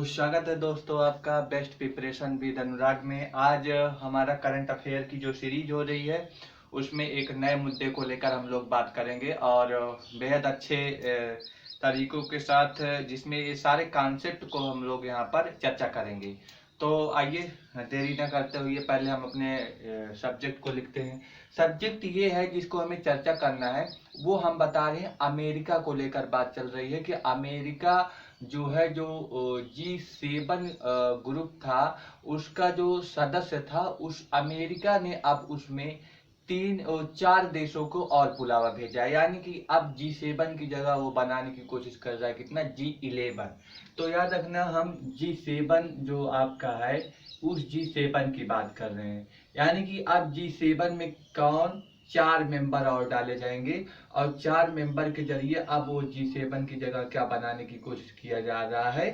स्वागत है दोस्तों आपका बेस्ट प्रिपरेशन विद अनुराग में। आज हमारा करंट अफेयर की जो सीरीज हो रही है उसमें एक नए मुद्दे को लेकर हम लोग बात करेंगे और बेहद अच्छे तरीकों के साथ जिसमें ये सारे कॉन्सेप्ट को हम लोग यहाँ पर चर्चा करेंगे। तो आइए देरी न करते हुए पहले हम अपने सब्जेक्ट को लिखते हैं। सब्जेक्ट ये है जिसको हमें चर्चा करना है, वो हम बता रहे हैं अमेरिका को लेकर बात चल रही है कि अमेरिका जो है जो G7 ग्रुप था उसका जो सदस्य था उस अमेरिका ने अब उसमें चार देशों को और बुलावा भेजा है, यानी कि अब G7 की जगह वो बनाने की कोशिश कर रहा है कितना G11। तो याद रखना हम G7 जो आपका है उस G7 की बात कर रहे हैं, यानी कि अब G7 में कौन चार मेंबर और डाले जाएंगे और चार मेंबर के जरिए अब वो G7 की जगह क्या बनाने की कोशिश किया जा रहा है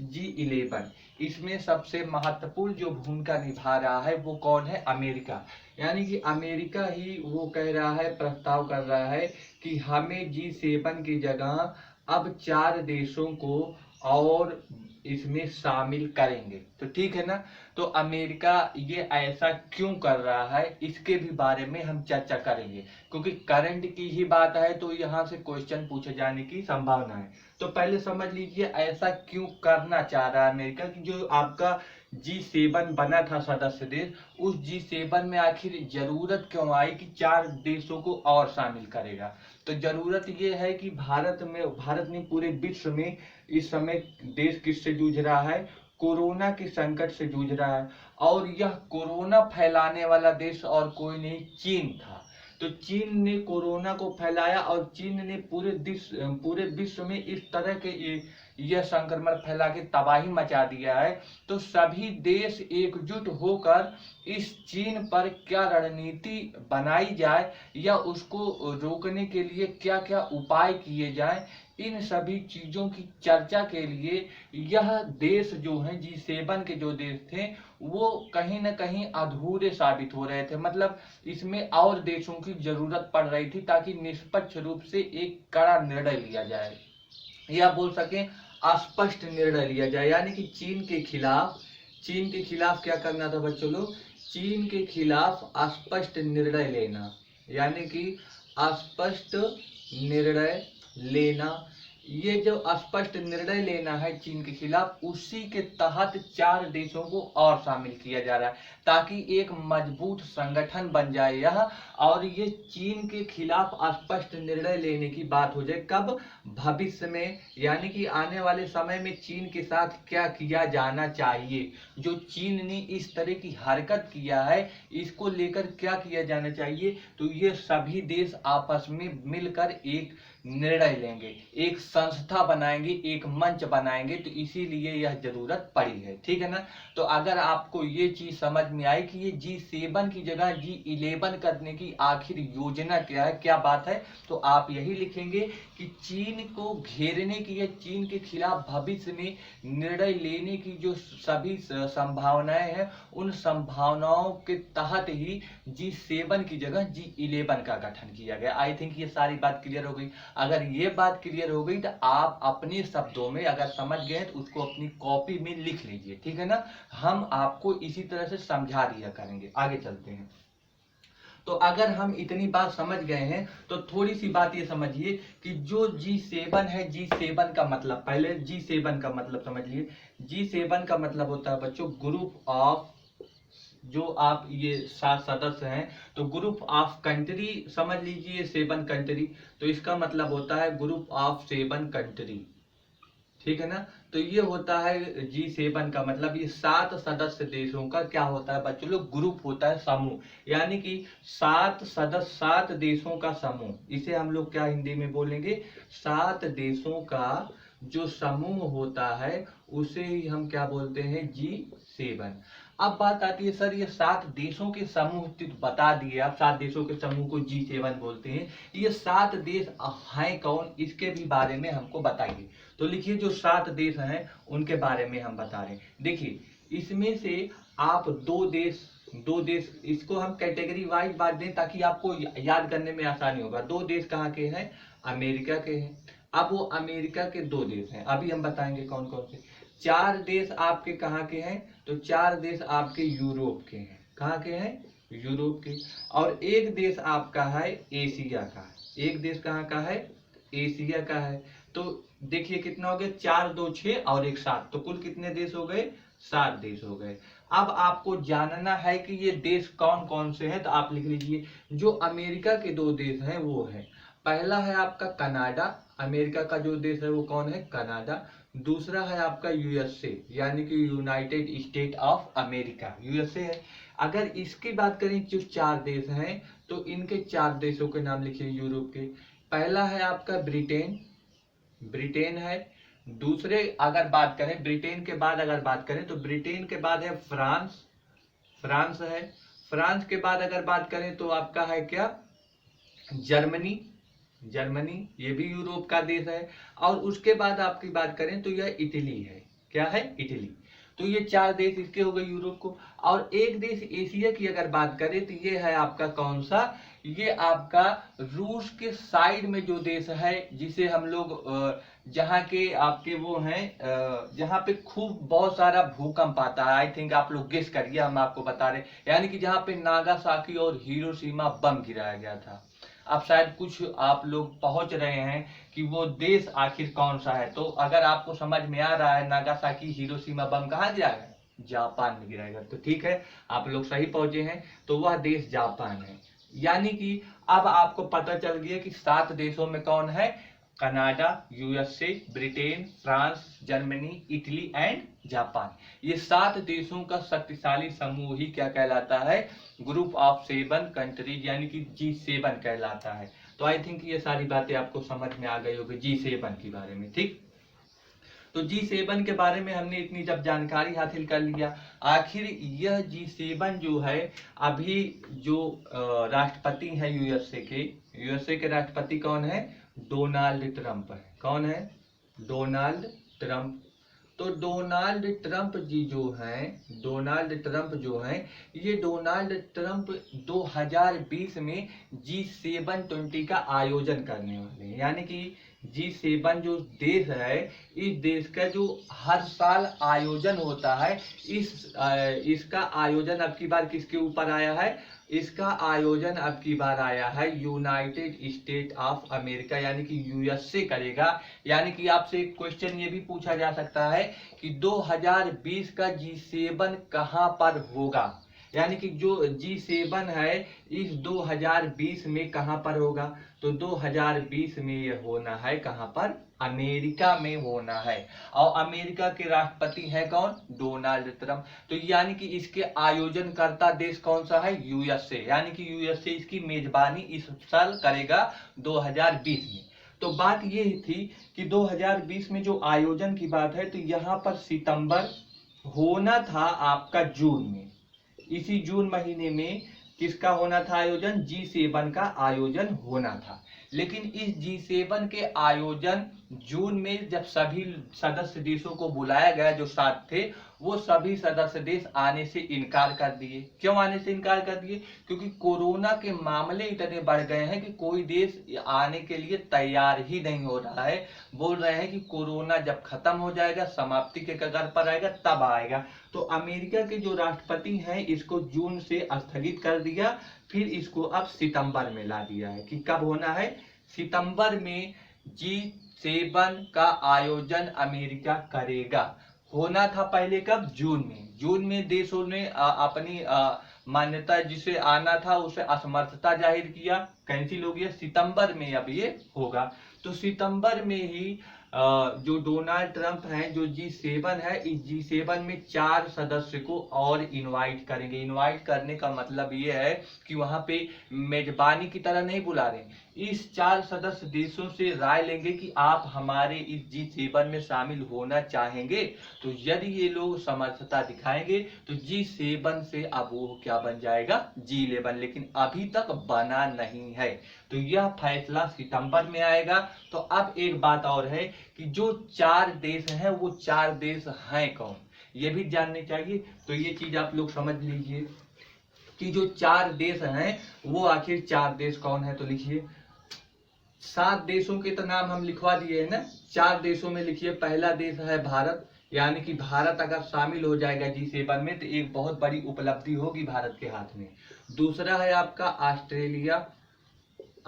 G11। इसमें सबसे महत्वपूर्ण जो भूमिका निभा रहा है वो कौन है? अमेरिका। यानी कि अमेरिका ही वो कह रहा है, प्रस्ताव कर रहा है कि हमें G7 की जगह अब चार देशों को और इसमें शामिल करेंगे। तो ठीक है ना। तो अमेरिका ये ऐसा क्यों कर रहा है इसके भी बारे में हम चर्चा करेंगे, क्योंकि करंट की ही बात है तो यहाँ से क्वेश्चन पूछे जाने की संभावना है। तो पहले समझ लीजिए ऐसा क्यों करना चाह रहा है अमेरिका कि जो आपका G7 बना था सदस्य देश, उस G7 में आखिर जरूरत क्यों आई कि चार देशों को और शामिल करेगा। तो जरूरत ये है कि भारत ने पूरे विश्व में इस समय देश किससे जूझ रहा है? कोरोना के संकट से जूझ रहा है, और यह कोरोना फैलाने वाला देश और कोई नहीं चीन था। तो चीन ने कोरोना को फैलाया और चीन ने पूरे विश्व में इस तरह के यह संक्रमण फैला के तबाही मचा दिया है। तो सभी देश एकजुट होकर इस चीन पर क्या रणनीति बनाई जाए या उसको रोकने के लिए क्या क्या उपाय किए जाए, इन सभी चीजों की चर्चा के लिए यह देश जो है G7 के जो देश थे वो कहीं ना कहीं अधूरे साबित हो रहे थे। मतलब इसमें और देशों की जरूरत पड़ रही थी ताकि निष्पक्ष रूप से एक कड़ा निर्णय लिया जाए, या बोल सकें स्पष्ट निर्णय लिया जाए। यानी कि चीन के खिलाफ क्या करना था बच्चों लोग? चीन के खिलाफ स्पष्ट निर्णय लेना, यानी कि स्पष्ट निर्णय लेना। ये जो स्पष्ट निर्णय लेना है चीन के खिलाफ, उसी के तहत चार देशों को और शामिल किया जा रहा है ताकि एक मजबूत संगठन बन जाए यह, और ये चीन के खिलाफ स्पष्ट निर्णय लेने की बात हो जाए कब? भविष्य में, यानी कि आने वाले समय में चीन के साथ क्या किया जाना चाहिए। जो चीन ने इस तरह की हरकत किया है इसको लेकर क्या किया जाना चाहिए, तो ये सभी देश आपस में मिलकर एक निर्णय लेंगे, एक संस्था बनाएंगे, एक मंच बनाएंगे। तो इसीलिए यह जरूरत पड़ी है, ठीक है ना। तो अगर आपको ये चीज समझ में आई कि ये G7 की जगह G11 करने की आखिर योजना क्या है, क्या बात है, तो आप यही लिखेंगे कि चीन को घेरने की या चीन के खिलाफ भविष्य में निर्णय लेने की जो सभी संभावनाएं हैं, उन संभावनाओं के तहत ही G7 की जगह G11 का गठन किया गया। आई थिंक ये सारी बात क्लियर हो गई। अगर ये बात क्लियर हो गई तो आप अपने शब्दों में अगर समझ गए तो उसको अपनी कॉपी में लिख लीजिए, ठीक है ना। हम आपको इसी तरह से समझा दिया करेंगे। आगे चलते हैं। तो अगर हम इतनी बात समझ गए हैं तो थोड़ी सी बात ये समझिए कि जो G7 है, G7 का मतलब, पहले G7 का मतलब समझ लिए। G7 का मतलब होता है बच्चों ग्रुप ऑफ, जो आप ये 7 सदस्य हैं तो ग्रुप ऑफ कंट्री समझ लीजिए, 7 कंट्री। तो इसका मतलब होता है ग्रुप ऑफ 7 कंट्री, ठीक है ना। तो ये होता है G7 का मतलब, ये 7 सदस्य देशों का क्या होता है बच्चों लोग? ग्रुप होता है, समूह। यानी कि 7 सदस्य, 7 देशों का समूह। इसे हम लोग क्या हिंदी में बोलेंगे? 7 देशों का जो समूह होता है उसे ही हम क्या बोलते हैं? G7। अब बात आती है सर ये 7 देशों के समूह बता दिए आप, 7 देशों के समूह को G7 बोलते हैं। ये 7 देश हैं कौन, इसके भी बारे में हमको बताइए। तो लिखिए जो 7 देश हैं उनके बारे में हम बता रहे हैं। देखिए इसमें से आप दो देश इसको हम कैटेगरी वाइज बांट दें ताकि आपको याद करने में आसानी होगा। 2 देश कहाँ के हैं? अमेरिका के हैं। अब वो अमेरिका के 2 देश हैं, अभी हम बताएंगे कौन कौन से। 4 देश आपके कहाँ के हैं, तो 4 देश आपके यूरोप के हैं। कहाँ के हैं, यूरोप के। और एक देश आपका है एशिया का। एक देश कहाँ का है, एशिया का है। तो देखिए कितना हो गया, 4 2 6 और 1 7, तो कुल कितने देश हो गए, 7 देश हो गए। अब आपको जानना है कि ये देश कौन कौन से हैं, तो आप लिख लीजिए। जो अमेरिका के 2 देश हैं वो है, पहला है आपका कनाडा, अमेरिका का जो देश है वो कौन है, कनाडा। दूसरा है आपका यूएसए, यानी कि United state of America, USA है। अगर इसकी बात करें जो 4 देश हैं, तो इनके 4 देशों के नाम लिखिए यूरोप के। पहला है आपका ब्रिटेन, ब्रिटेन है। दूसरे अगर बात करें, ब्रिटेन के बाद अगर बात करें तो ब्रिटेन के बाद है फ्रांस, फ्रांस है। फ्रांस के बाद अगर बात करें तो आपका है क्या, जर्मनी, जर्मनी ये भी यूरोप का देश है। और उसके बाद आपकी बात करें तो यह इटली है। क्या है, इटली। तो ये 4 देश इसके हो गए यूरोप को। और एक देश एशिया की अगर बात करें तो ये है आपका कौन सा, ये आपका रूस के साइड में जो देश है, जिसे हम लोग जहाँ के आपके वो हैं, जहाँ पे खूब बहुत सारा भूकंप आता है। आई थिंक आप लोग गेस करिए, हम आपको बता रहे, यानी कि जहाँ पे नागासाकी और हिरोशिमा बम गिराया गया था। अब शायद कुछ आप लोग पहुंच रहे हैं कि वो देश आखिर कौन सा है। तो अगर आपको समझ में आ रहा है नागासाकी हिरोशिमा बम कहाँ गिराया, जापान में गिराएगा, तो ठीक है, आप लोग सही पहुंचे हैं। तो वह देश जापान है। यानी कि अब आपको पता चल गया कि 7 देशों में कौन है, Canada, USA, Britain, France, Germany, Italy and Japan. ये 7 देशों का शक्तिशाली समूह ही क्या कहलाता है, ग्रुप ऑफ 7 कंट्रीज, यानी कि G7 कहलाता है। तो आई थिंक ये सारी बातें आपको समझ में आ गई होगी G7 के बारे में, ठीक। तो G7 के बारे में हमने इतनी जब जानकारी हासिल कर लिया, आखिर यह G7 जो है, अभी जो राष्ट्रपति है यूएसए के राष्ट्रपति कौन है, डोनाल्ड ट्रंप है। कौन है, डोनाल्ड ट्रंप। तो डोनाल्ड ट्रंप जी जो हैं, डोनाल्ड ट्रंप जो हैं, ये डोनाल्ड ट्रंप 2020 में G720 का आयोजन करने वाले हैं। यानी कि G7 जो देश है, इस देश का जो हर साल आयोजन होता है, इसका आयोजन अब की बार किसके ऊपर आया है, इसका आयोजन अब की बार आया है यूनाइटेड स्टेट ऑफ अमेरिका, यानी कि यूएसए करेगा। यानी कि आपसे एक क्वेश्चन ये भी पूछा जा सकता है कि 2020 का G7 कहां पर होगा, यानी कि जो G7 है इस 2020 में कहां पर होगा, तो 2020 में ये होना है कहां पर, अमेरिका में होना है। और अमेरिका के राष्ट्रपति है कौन, डोनाल्ड ट्रंप। तो यानी कि इसके आयोजन करता देश कौन सा है, यूएसए, यानी कि यूएसए इसकी मेजबानी इस साल करेगा 2020 में। तो बात ये थी कि 2020 में जो आयोजन की बात है, तो यहाँ पर सितंबर होना था आपका जून में, इसी जून महीने में किसका होना था आयोजन, G7 का आयोजन होना था। लेकिन इस G7 के आयोजन जून में जब सभी सदस्य देशों को बुलाया गया, जो 7 थे, वो सभी सदस्य देश आने से इनकार कर दिए। क्यों आने से इनकार कर दिए, क्योंकि कोरोना के मामले इतने बढ़ गए हैं कि कोई देश आने के लिए तैयार ही नहीं हो रहा है। बोल रहे हैं कि कोरोना जब खत्म हो जाएगा, समाप्ति के कगार पर आएगा, तब आएगा। तो अमेरिका के जो राष्ट्रपति हैं, इसको जून से स्थगित कर दिया, फिर इसको अब सितंबर में ला दिया है कि कब होना है, सितंबर में G7 का आयोजन अमेरिका करेगा। होना था पहले कब, जून में। जून में देशों ने अपनी मान्यता जिसे आना था उसे असमर्थता जाहिर किया, कैंसिल हो गया। सितंबर में अब ये होगा। तो सितंबर में ही जो डोनाल्ड ट्रंप हैं, जो G7 है, इस G7 में 4 सदस्य को और इनवाइट करेंगे। इनवाइट करने का मतलब ये है कि वहां पे मेजबानी की तरह नहीं बुला रहे, इस 4 सदस्य देशों से राय लेंगे कि आप हमारे इस G7 में शामिल होना चाहेंगे। तो यदि ये लोग समर्थता दिखाएंगे तो G7 से अब वो क्या बन जाएगा, G11, लेकिन अभी तक बना नहीं है। तो यह फैसला सितंबर में आएगा। तो अब एक बात और है कि जो 4 देश हैं, वो 4 देश हैं कौन, ये भी जानने चाहिए। तो ये चीज आप लोग समझ लीजिए कि जो 4 देश हैं, वो आखिर 4 देश कौन है। तो लिखिए, 7 देशों के तो नाम हम लिखवा दिए है ना, 4 देशों में लिखिए। पहला देश है भारत, यानी कि भारत अगर शामिल हो जाएगा G7 में तो एक बहुत बड़ी उपलब्धि होगी भारत के हाथ में। दूसरा है आपका ऑस्ट्रेलिया।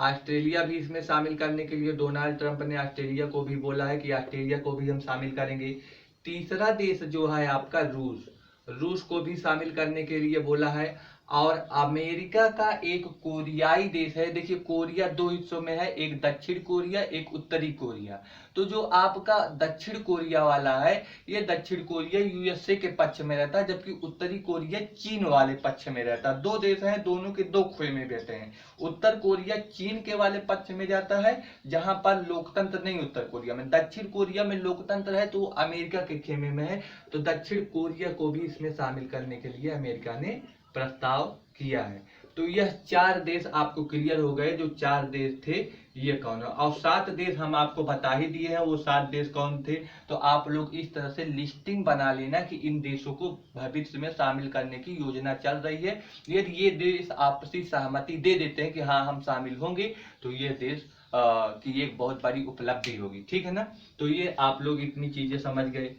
ऑस्ट्रेलिया भी इसमें शामिल करने के लिए डोनाल्ड ट्रंप ने ऑस्ट्रेलिया को भी बोला है कि ऑस्ट्रेलिया को भी हम शामिल करेंगे। तीसरा देश जो है आपका रूस, रूस को भी शामिल करने के लिए बोला है। और अमेरिका का एक कोरियाई देश है, देखिए कोरिया दो हिस्सों में है, एक दक्षिण कोरिया एक उत्तरी कोरिया। तो जो आपका दक्षिण कोरिया वाला है, ये दक्षिण कोरिया यूएसए के पक्ष में रहता है, जबकि उत्तरी कोरिया चीन वाले पक्ष में रहता है। दो देश हैं, दोनों के दो खुए में बैठे हैं। उत्तर कोरिया चीन के वाले पक्ष में जाता है, जहां पर लोकतंत्र नहीं उत्तर कोरिया में। दक्षिण कोरिया में लोकतंत्र है तो अमेरिका के खेमे में है। तो दक्षिण कोरिया को भी इसमें शामिल करने के लिए अमेरिका ने प्रस्ताव किया है। तो यह 4 देश आपको क्लियर हो गए। जो 4 देश थे ये कौन है, और 7 देश हम आपको बता ही दिए हैं वो 7 देश कौन थे। तो आप लोग इस तरह से लिस्टिंग बना लेना कि इन देशों को भविष्य में शामिल करने की योजना चल रही है। यदि ये देश आपसी सहमति दे देते हैं कि हाँ हम शामिल होंगे, तो ये देश की एक बहुत बड़ी उपलब्धि होगी, ठीक है ना। तो ये आप लोग इतनी चीजें समझ गए।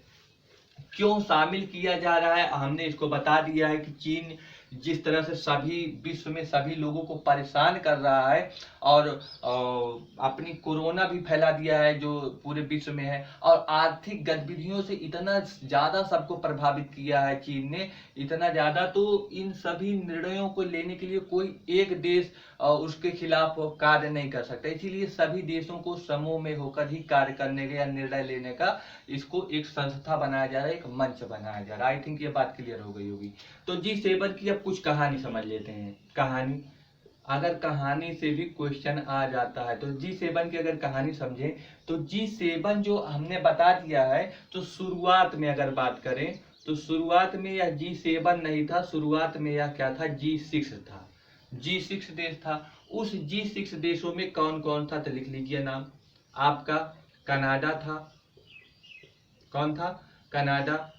क्यों शामिल किया जा रहा है हमने इसको बता दिया है कि चीन जिस तरह से सभी विश्व में सभी लोगों को परेशान कर रहा है और अपनी कोरोना भी फैला दिया है जो पूरे विश्व में है, और आर्थिक गतिविधियों से इतना ज्यादा सबको प्रभावित किया है चीन ने, इतना ज्यादा। तो इन सभी निर्णयों को लेने के लिए कोई एक देश उसके खिलाफ कार्य नहीं कर सकता, इसीलिए सभी देशों को समूह में होकर ही कार्य करने का या निर्णय लेने का इसको एक संस्था बनाया जा रहा है, एक मंच बनाया जा रहा है। आई थिंक ये बात क्लियर हो गई होगी। तो G7 की अब कुछ कहानी समझ लेते हैं। कहानी, अगर कहानी से भी क्वेश्चन आ जाता है तो G7 की अगर कहानी समझें तो G7 जो हमने बता दिया है, तो शुरुआत में अगर बात करें तो शुरुआत में यह G7 नहीं था, शुरुआत में यह क्या था, G6 था। G6 देश था। उस G6 देशों में कौन कौन था तो लिख लीजिए नाम आपका। कनाडा था, कौन था, कनाडा।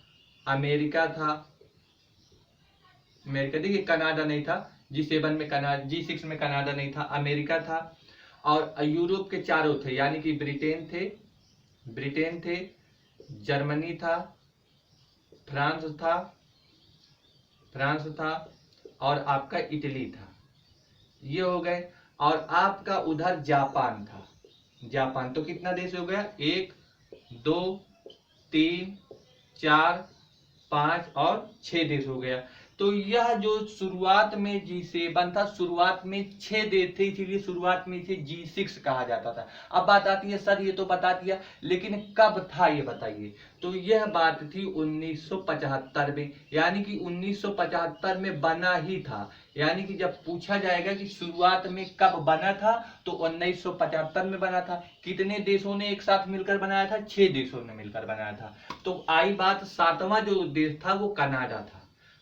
अमेरिका था, अमेरिका, देखिए कनाडा नहीं था G7 में, कनाडा G6 में कनाडा नहीं था, अमेरिका था। और यूरोप के चारों थे, यानी कि ब्रिटेन थे, जर्मनी था, फ्रांस था और आपका इटली था। ये हो गए। और आपका उधर जापान था, जापान। तो कितना देश हो गया, 1 2 3 4 5 और 6 देश हो गया। तो यह जो शुरुआत में G7 था, शुरुआत में 6 देश थे, इसीलिए शुरुआत में इसे G6 कहा जाता था। अब बात आती है सर ये तो बता दिया, लेकिन कब था ये बताइए। तो यह बात थी 1975 में, यानी कि 1975 में बना ही था। यानी कि जब पूछा जाएगा कि शुरुआत में कब बना था तो 1975 में बना था। कितने देशों ने एक साथ मिलकर बनाया था, 6 देशों ने मिलकर बनाया था। तो आई बात, 7वां जो देश था वो कनाडा था।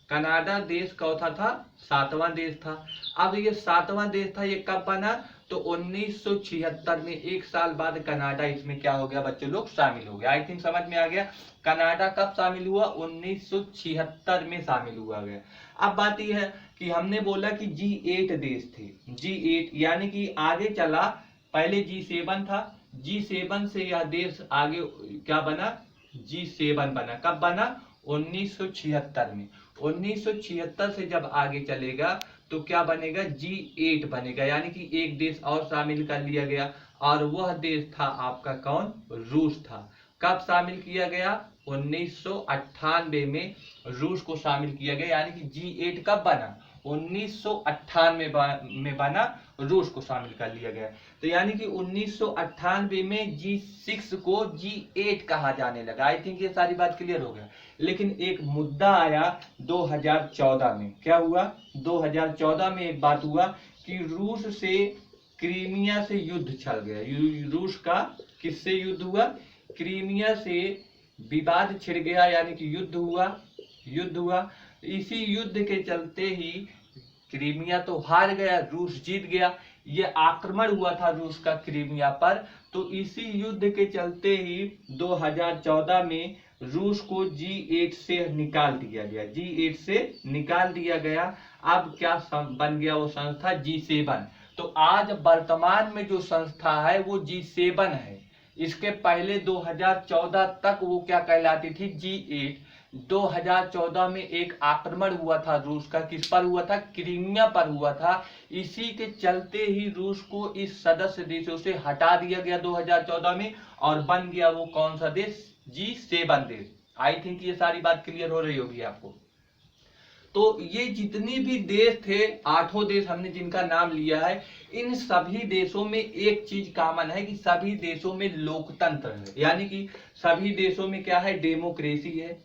कनाडा देश कौन था, 7वां देश था। अब ये 7वां देश था, ये कब बना तो 1976 में, 1 साल बाद कनाडा इसमें क्या हो गया बच्चे लोग, शामिल हो गया। आई थिंक समझ में आ गया। कनाडा कब शामिल हुआ, 1976 में शामिल हुआ गया। अब बात यह है कि हमने बोला कि G8 देश थे, G8 यानी कि आगे चला, पहले G7 था, G7 से यह देश आगे क्या बना, G7 बना। कब बना, 1976 में। 1976 से जब आगे चलेगा तो क्या बनेगा, G8 बनेगा, यानी कि एक देश और शामिल कर लिया गया, और वह देश था आपका कौन, रूस था। कब शामिल किया गया, 1998 में रूस को शामिल किया गया। यानी कि G8 कब बना, 1998 में बना, रूस को शामिल कर लिया गया। तो यानी कि 1998 में G6 को G8 कहा जाने लगा। आई थिंक ये सारी बात क्लियर हो गया। लेकिन एक मुद्दा आया 2014 में। क्या हुआ, 2014 में एक बात हुआ कि रूस से क्रीमिया से युद्ध छल गया। रूस का किससे युद्ध हुआ, क्रीमिया से विवाद छिड़ गया, यानी कि युद्ध हुआ। इसी युद्ध के चलते ही क्रीमिया तो हार गया, रूस जीत गया। ये आक्रमण हुआ था रूस का क्रीमिया पर। तो इसी युद्ध के चलते ही 2014 में रूस को G8 से निकाल दिया गया, G8 से निकाल दिया गया। अब क्या बन गया वो संस्था, G7। तो आज वर्तमान में जो संस्था है वो G7 है। इसके पहले 2014 तक वो क्या कहलाती थी, G8। 2014 में एक आक्रमण हुआ था रूस का, किस पर हुआ था, क्रीमिया पर हुआ था। इसी के चलते ही रूस को इस सदस्य देशों से हटा दिया गया 2014 में, और बन गया वो कौन सा देश, G7 देश। आई थिंक ये सारी बात क्लियर हो रही होगी आपको। तो ये जितनी भी देश थे, 8 देश हमने जिनका नाम लिया है, इन सभी देशों में एक चीज कॉमन है कि सभी देशों में लोकतंत्र है, यानी कि सभी देशों में क्या है, डेमोक्रेसी है।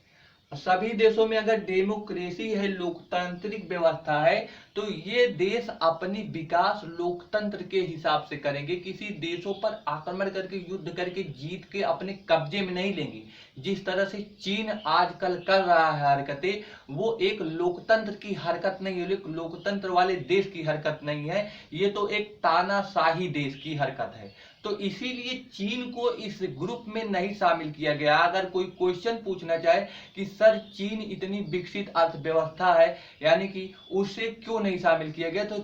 सभी देशों में अगर डेमोक्रेसी है, लोकतांत्रिक व्यवस्था है, तो ये देश अपनी विकास लोकतंत्र के हिसाब से करेंगे। किसी देशों पर आक्रमण करके, युद्ध करके, जीत के अपने कब्जे में नहीं लेंगे। जिस तरह से चीन आजकल कर रहा है हरकतें, वो एक लोकतंत्र की हरकत नहीं है, लोकतंत्र वाले देश की हरकत नहीं है, ये तो एक तानाशाही देश की हरकत है। तो इसीलिए चीन को इस ग्रुप में नहीं शामिल किया गया। अगर कोई क्वेश्चन पूछना चाहे कि सर चीन इतनी विकसित अर्थव्यवस्था है, यानी कि उसे क्यों नहीं शामिल किया गया, तो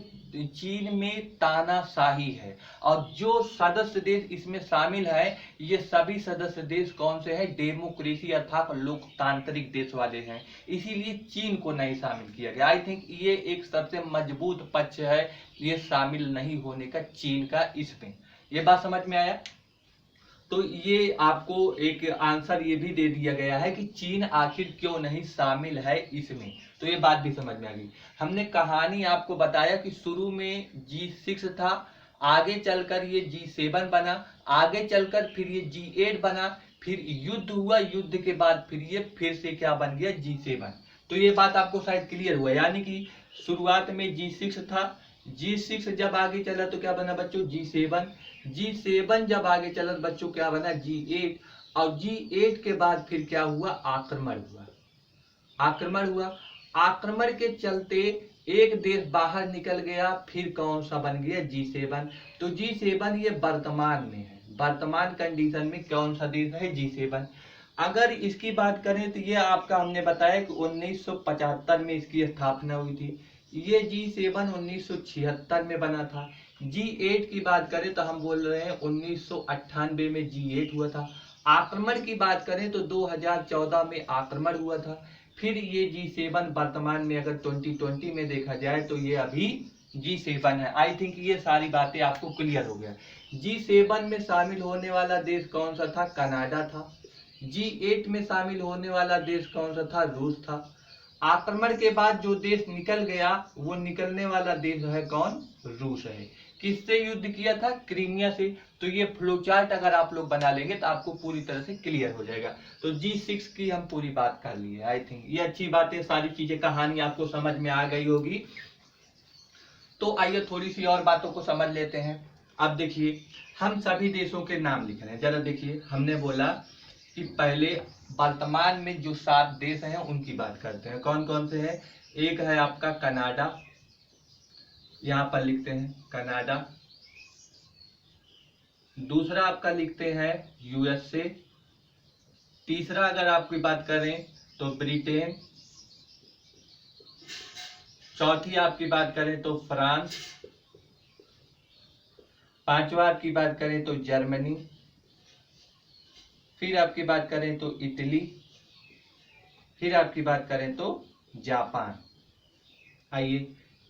चीन में तानाशाही है। और जो सदस्य देश इसमें शामिल है, ये सभी सदस्य देश कौन से हैं, डेमोक्रेसी अर्थात लोकतांत्रिक देश वाले हैं, इसीलिए चीन को नहीं शामिल किया गया। आई थिंक ये एक सबसे मजबूत पक्ष है ये शामिल नहीं होने का चीन का इसमें। ये बात समझ में आया। तो ये आपको एक आंसर ये भी दे दिया गया है कि चीन आखिर क्यों नहीं शामिल है इसमें, तो ये बात भी समझ में आ गई। हमने कहानी आपको बताया कि शुरू में G6 था, आगे चलकर ये G7 बना, आगे चलकर फिर ये G8 बना, फिर युद्ध हुआ, युद्ध के बाद फिर ये फिर से क्या बन गया, G7। तो ये बात आपको शायद क्लियर हुआ, यानी कि शुरुआत में G6 था, G6 जब आगे चला तो क्या बना बच्चों, G7, G7 जब आगे चला तो बच्चों क्या बना, G8, और G8 के बाद फिर क्या हुआ, आक्रमण हुआ। आक्रमण हुआ, आक्रमण के चलते एक देश बाहर निकल गया, फिर कौन सा बन गया, G7। तो G7 ये वर्तमान में है, वर्तमान कंडीशन में कौन सा देश है, G7। अगर इसकी बात करें तो ये आपका हमने बताया कि 1975 में इसकी स्थापना हुई थी। ये G7 1976 में बना था। G8 की बात करें तो हम बोल रहे हैं 1998 में G8 हुआ था। आक्रमण की बात करें तो 2014 में आक्रमण हुआ था। फिर ये G7 वर्तमान में अगर 2020 में देखा जाए तो ये अभी G7 है। आई थिंक ये सारी बातें आपको क्लियर हो गया। G7 में शामिल होने वाला देश कौन सा था, कनाडा था। G8 में शामिल होने वाला देश कौन सा था, रूस था। आक्रमण के बाद जो देश निकल गया, वो निकलने वाला देश है कौन, रूस है। किससे युद्ध किया था, क्रीमिया से। तो ये फ्लो चार्ट अगर आप लोग बना लेंगे तो आपको पूरी तरह से क्लियर हो जाएगा। तो G6 की हम पूरी बात कर लिए। आई थिंक ये अच्छी बात है, सारी चीजें कहानी आपको समझ में आ गई होगी। तो आइए थोड़ी सी और बातों को समझ लेते हैं। अब देखिए हम सभी देशों के नाम लिख रहे हैं, जरा देखिए। हमने बोला कि पहले वर्तमान में जो 7 देश हैं उनकी बात करते हैं। कौन कौन से हैं, एक है आपका कनाडा, यहां पर लिखते हैं कनाडा। दूसरा आपका लिखते हैं USA। तीसरा अगर आपकी बात करें तो ब्रिटेन। चौथी आपकी बात करें तो फ्रांस। पांचवा आपकी बात करें तो जर्मनी। फिर आपकी बात करें तो इटली। फिर आपकी बात करें तो जापान। आइए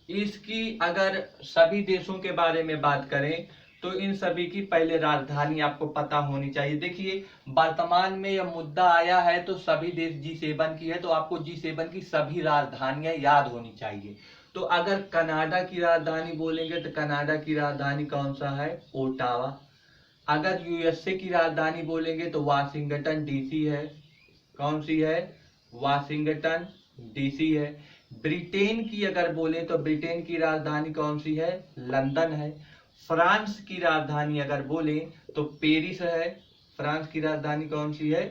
इसकी अगर सभी देशों के बारे में बात करें तो इन सभी की पहले राजधानी आपको पता होनी चाहिए। देखिए वर्तमान में यह मुद्दा आया है तो सभी देश G7 की है, तो आपको G7 की सभी राजधानियां याद होनी चाहिए। तो अगर कनाडा की राजधानी बोलेंगे तो कनाडा की राजधानी कौन सा है, ओटावा। अगर USA की राजधानी बोलेंगे तो वाशिंगटन DC है। कौन सी है, वाशिंगटन DC है। ब्रिटेन की अगर बोले तो ब्रिटेन की राजधानी कौन सी है, लंदन है। फ्रांस की राजधानी अगर बोले तो पेरिस है। फ्रांस की राजधानी कौन सी है,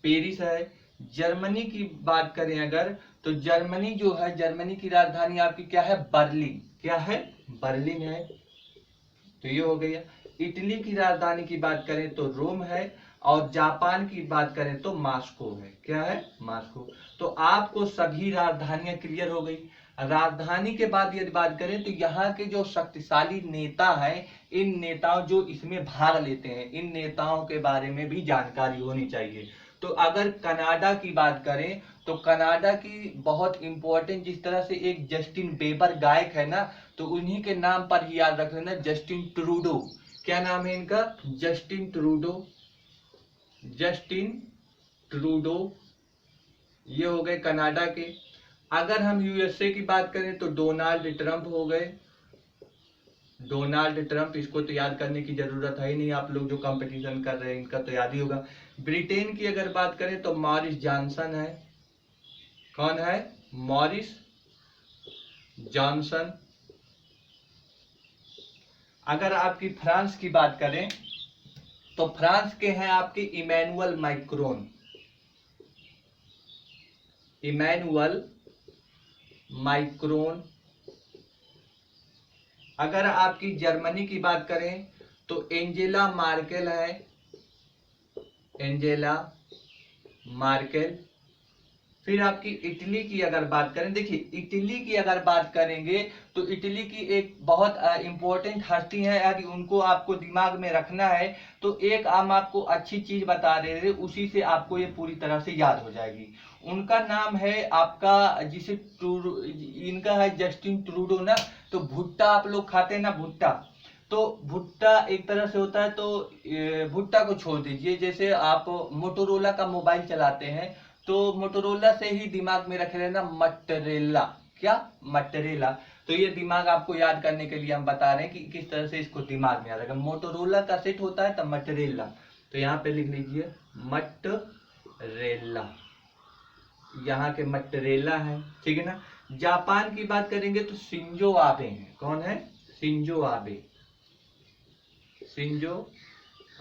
पेरिस है। जर्मनी की बात करें अगर तो जर्मनी जो है, जर्मनी की राजधानी आपकी क्या है, बर्लिन। क्या है, बर्लिन है। तो ये हो गया। इटली की राजधानी की बात करें तो रोम है, और जापान की बात करें तो मॉस्को है। क्या है, मॉस्को। तो आपको सभी राजधानियां क्लियर हो गई। राजधानी के बाद यदि बात करें तो यहाँ के जो शक्तिशाली नेता हैं, इन नेताओं जो इसमें भाग लेते हैं, इन नेताओं के बारे में भी जानकारी होनी चाहिए। तो अगर कनाडा की बात करें तो कनाडा की बहुत इंपॉर्टेंट, जिस तरह से एक जस्टिन बीबर गायक है ना, तो उन्हीं के नाम पर ही याद रख लेना, जस्टिन ट्रूडो। क्या नाम है इनका? Justin Trudeau. जस्टिन ट्रूडो, ये हो गए कनाडा के। अगर हम यूएसए की बात करें तो डोनाल्ड ट्रंप हो गए। डोनाल्ड ट्रंप, इसको तो याद करने की जरूरत है ही नहीं, आप लोग जो कंपटीशन कर रहे हैं इनका तो याद ही होगा। ब्रिटेन की अगर बात करें तो मॉरिस जॉनसन है। कौन है? Morris Johnson. अगर आपकी फ्रांस की बात करें तो फ्रांस के हैं आपके इमैनुअल मैक्रोन। Emmanuel Macron. अगर आपकी जर्मनी की बात करें तो एंजेला मार्केल है। Angela Merkel. फिर आपकी इटली की अगर बात करें, देखिए इटली की अगर बात करेंगे तो इटली की एक बहुत इंपॉर्टेंट हस्ती है, यदि उनको आपको दिमाग में रखना है तो एक हम आपको अच्छी चीज बता रहे थे, उसी से आपको ये पूरी तरह से याद हो जाएगी। उनका नाम है आपका, जिसे इनका है जस्टिन ट्रूडो ना। तो भुट्टा आप लोग खाते हैं ना, भुट्टा, तो भुट्टा एक तरह से होता है, तो भुट्टा को छोड़ दीजिए। जैसे आप मोटोरोला का मोबाइल चलाते हैं तो मोटोरोला से ही दिमाग में रखे रहना मटरेला। क्या? मटरेला। तो ये दिमाग आपको याद करने के लिए हम बता रहे हैं कि किस तरह से इसको दिमाग में याद रखें। मोटोरोला का सेट होता है तो मटरेला, तो यहाँ पे लिख लीजिए मटरेला। यहाँ के मटरेला है, ठीक है ना। जापान की बात करेंगे तो शिंजो आबे है। कौन है? Shinzo Abe. Shinzo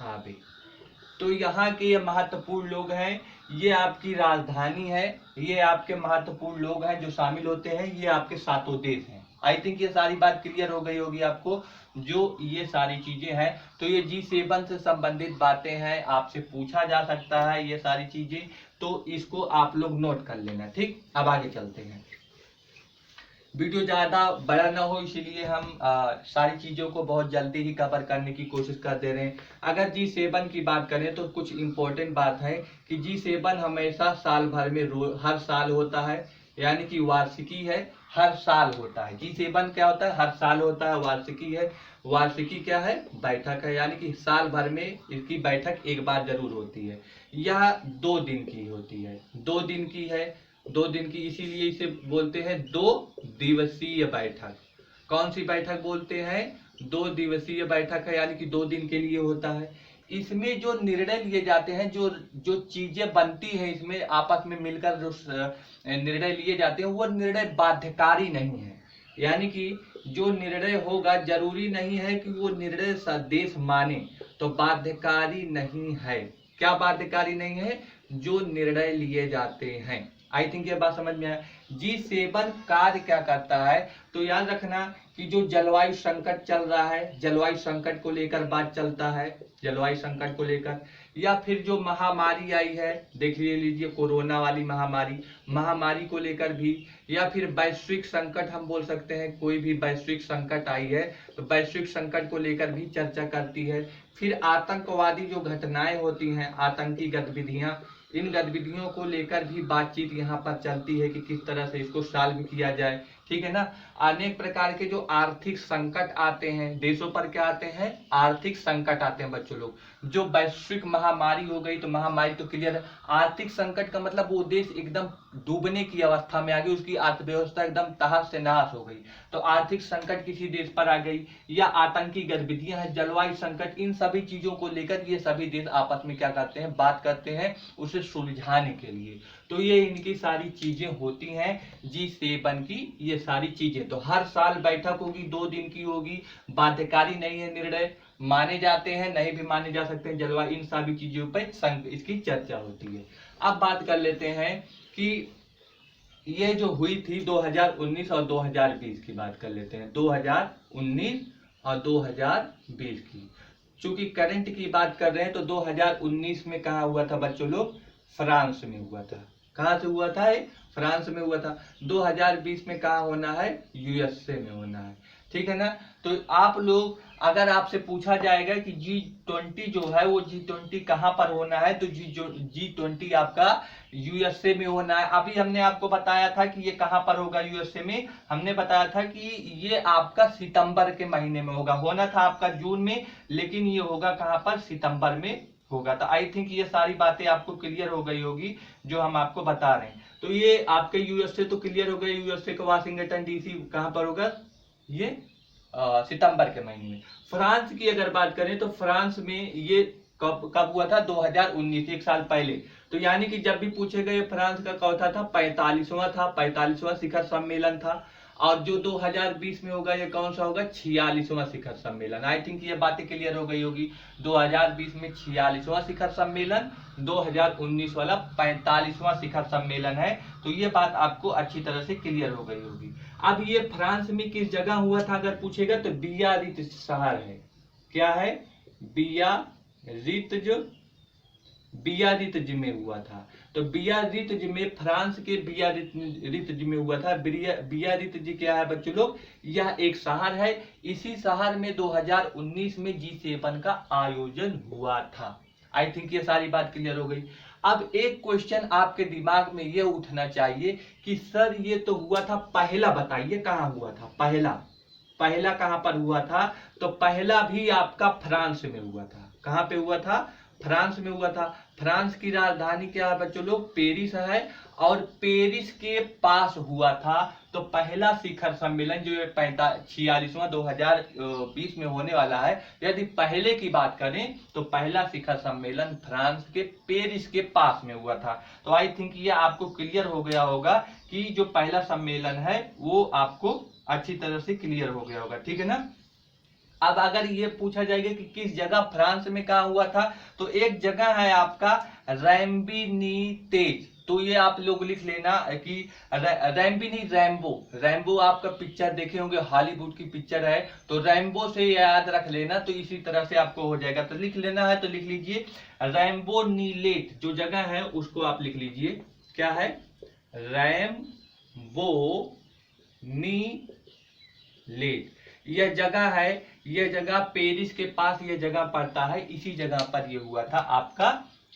Abe. तो यहाँ के ये महत्वपूर्ण लोग हैं, ये आपकी राजधानी है, ये आपके महत्वपूर्ण लोग हैं जो शामिल होते हैं, ये आपके सातों देश हैं। आई थिंक ये सारी बात क्लियर हो गई होगी आपको, जो ये सारी चीजें हैं। तो ये G7 से संबंधित बातें हैं, आपसे पूछा जा सकता है ये सारी चीजें, तो इसको आप लोग नोट कर लेना। ठीक, अब आगे चलते हैं। वीडियो ज़्यादा बड़ा ना हो, इसीलिए हम सारी चीज़ों को बहुत जल्दी ही कवर करने की कोशिश कर दे रहे हैं। अगर G7 की बात करें तो कुछ इम्पोर्टेंट बात है कि G7 हमेशा साल भर में हर साल होता है, यानी कि वार्षिकी है, हर साल होता है। G7 क्या होता है? हर साल होता है, वार्षिकी है। वार्षिकी क्या है? बैठक है, यानी कि साल भर में इसकी बैठक एक बार जरूर होती है। यह 2 दिन की होती है, 2 दिन की है, 2 दिन की, इसीलिए इसे बोलते हैं 2 दिवसीय बैठक। कौन सी बैठक बोलते हैं? 2 दिवसीय बैठक है, यानी कि 2 दिन के लिए होता है। इसमें जो निर्णय लिए जाते हैं, जो जो चीजें बनती हैं इसमें आपस में मिलकर जो निर्णय लिए जाते हैं, वो निर्णय बाध्यकारी नहीं है। यानी कि जो निर्णय होगा जरूरी नहीं है कि वो निर्णय देश माने, तो बाध्यकारी नहीं है। क्या बाध्यकारी नहीं है? जो निर्णय लिए जाते हैं। आई थिंक ये बात समझ में आया। G7 कार्य क्या करता है? तो याद रखना कि जो जलवायु संकट चल रहा है, जलवायु संकट को लेकर बात चलता है, जलवायु संकट को लेकर, या फिर जो महामारी आई है, देख लीजिए कोरोना वाली महामारी, महामारी को लेकर भी, या फिर वैश्विक संकट हम बोल सकते हैं, कोई भी वैश्विक संकट आई है तो वैश्विक संकट को लेकर भी चर्चा करती है। फिर आतंकवादी जो घटनाएं होती हैं, आतंकी गतिविधियां, इन गतिविधियों को लेकर भी बातचीत यहाँ पर चलती है कि किस तरह से इसको सॉल्व किया जाए, ठीक है ना। अनेक प्रकार के जो आर्थिक संकट आते हैं देशों पर, क्या आते हैं? आर्थिक संकट आते हैं बच्चों लोग। जो वैश्विक महामारी हो गई तो महामारी तो क्लियर है, आर्थिक संकट का मतलब वो देश एकदम डूबने की अवस्था में आ गई, उसकी अर्थव्यवस्था एकदम तहस से नहस हो गई, तो आर्थिक संकट किसी देश पर आ गई, या आतंकी गतिविधियां हैं, जलवायु संकट, इन सभी चीजों को लेकर ये सभी देश आपस में क्या करते हैं? बात करते हैं उसे सुलझाने के लिए। तो ये इनकी सारी चीजें होती हैं G7 की, ये सारी चीजें। तो हर साल बैठक होगी, 2 दिन की होगी, बाध्यकारी नहीं है, निर्णय माने जाते हैं, नहीं भी माने जा सकते हैं, जलवायु, इन सभी चीजों पर इसकी चर्चा होती है। अब बात कर लेते हैं कि ये जो हुई थी 2019 और 2020 की बात कर लेते हैं, 2019 और 2020 की। चूंकि करंट की बात कर रहे हैं तो 2019 में कहा हुआ था बच्चों लोग? फ्रांस में हुआ था। कहाँ से हुआ था? ये फ्रांस में हुआ था। 2020 में कहाँ होना है? यूएसए में होना है, ठीक है ना। तो आप लोग, अगर आपसे पूछा जाएगा कि G20 जो है वो G20 कहाँ पर होना है, तो G20 आपका यूएसए में होना है। अभी हमने आपको बताया था कि ये कहाँ पर होगा यूएसए में, हमने बताया था कि ये आपका सितंबर के महीने में होगा, होना था आपका जून में, लेकिन ये होगा कहाँ पर? सितंबर में होगा। तो आई थिंक ये सारी बातें आपको क्लियर हो गई होगी जो हम आपको बता रहे हैं। तो ये आपके यूएसए तो क्लियर हो गए, यूएसए का वाशिंगटन डीसी कहाँ पर होगा? ये सितंबर के महीने में। फ्रांस की अगर बात करें तो फ्रांस में ये कब कब हुआ था? 2019, एक साल पहले। तो यानी कि जब भी पूछेगा ये फ्रांस का कौन था? 45वां था, 45वां शिखर सम्मेलन था। और जो 2020 में होगा ये कौन सा होगा? 46वां शिखर सम्मेलन। आई थिंक ये बातें क्लियर हो गई होगी। 2020 में 46वां शिखर सम्मेलन, 2019 वाला 45वां शिखर सम्मेलन है। तो ये बात आपको अच्छी तरह से क्लियर हो गई होगी। अब ये फ्रांस में किस जगह हुआ था अगर पूछेगा तो बियारित्ज शहर है। क्या है? बियारित्ज में हुआ था। तो बियारित्ज में, फ्रांस के बियारित्ज में हुआ था। बियारित्ज क्या है बच्चों लोग? यह एक शहर है। इसी शहर में 2019 में G7 का आयोजन हुआ था। आई थिंक ये सारी बात क्लियर हो गई। अब एक क्वेश्चन आपके दिमाग में ये उठना चाहिए कि सर ये तो हुआ था, पहला बताइए कहाँ हुआ था? पहला कहाँ पर हुआ था? तो पहला भी आपका फ्रांस में हुआ था। कहाँ पे हुआ था? फ्रांस में हुआ था। फ्रांस की राजधानी क्या है बच्चों लोग? पेरिस है। और पेरिस के पास हुआ था। तो पहला शिखर सम्मेलन जो 46वां 2020 में होने वाला है, यदि पहले की बात करें तो पहला शिखर सम्मेलन फ्रांस के पेरिस के पास में हुआ था। तो आई थिंक ये आपको क्लियर हो गया होगा कि जो पहला सम्मेलन है वो आपको अच्छी तरह से क्लियर हो गया होगा, ठीक है ना। अब अगर ये पूछा जाएगा कि किस जगह फ्रांस में कहा हुआ था, तो एक जगह है आपका रैम्बीनीतेज। तो ये आप लोग लिख लेना कि रैम्बो आपका पिक्चर देखे होंगे, हॉलीवुड की पिक्चर है। तो रैम्बो से याद रख लेना, तो इसी तरह से आपको हो जाएगा। तो लिख लेना है तो लिख लीजिए रैम्बो नीलेट जो जगह है उसको आप लिख लीजिए। क्या है? रैम्बो नीलेट यह जगह है। यह जगह पेरिस के पास यह जगह पड़ता है। इसी जगह पर यह हुआ था आपका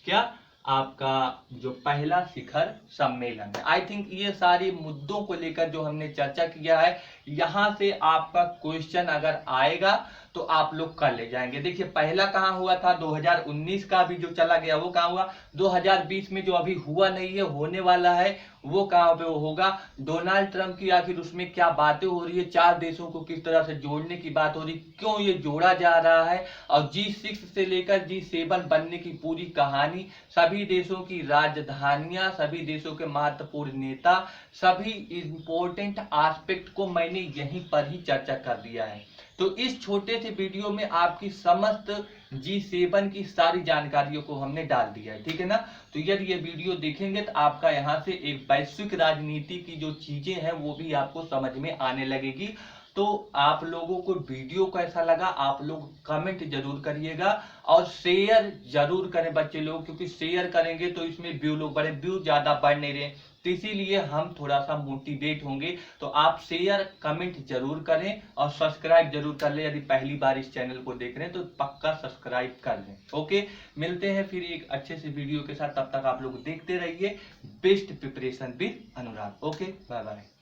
क्या? आपका जो पहला शिखर सम्मेलन है। आई थिंक ये सारे मुद्दों को लेकर जो हमने चर्चा किया है, यहां से आपका क्वेश्चन अगर आएगा तो आप लोग कर ले जाएंगे। देखिए पहला कहां हुआ था? 2019 का भी जो चला गया वो कहां हुआ? 2020 में जो अभी हुआ नहीं है, होने वाला है, वो कहां पे होगा? डोनाल्ड ट्रंप की आखिर उसमें क्या बातें हो रही है, 4 देशों को किस तरह से जोड़ने की बात हो रही, क्यों ये जोड़ा जा रहा है, और G6 से लेकर G7 बनने की पूरी कहानी, सभी देशों की राजधानियां, सभी देशों के महत्वपूर्ण नेता, सभी इंपॉर्टेंट एस्पेक्ट को मैंने यहीं पर ही चर्चा कर दिया है। तो इस छोटे से वीडियो में आपकी समस्त G7 की सारी जानकारियों को हमने डाल दिया है, ठीक है ना। तो यदि ये वीडियो देखेंगे तो आपका यहाँ से एक वैश्विक राजनीति की जो चीजें हैं वो भी आपको समझ में आने लगेगी। तो आप लोगों को वीडियो कैसा लगा आप लोग कमेंट जरूर करिएगा, और शेयर जरूर करें बच्चे लोग, क्योंकि शेयर करेंगे तो इसमें व्यू लोग बढ़े, व्यू ज्यादा बढ़ नहीं रहे, तो इसीलिए हम थोड़ा सा मोटिवेट होंगे। तो आप शेयर कमेंट जरूर करें और सब्सक्राइब जरूर कर लें। यदि पहली बार इस चैनल को देख रहे हैं तो पक्का सब्सक्राइब कर लें। ओके, मिलते हैं फिर एक अच्छे से वीडियो के साथ। तब तक आप लोग देखते रहिए best preparation with Anurag. Okay, bye bye.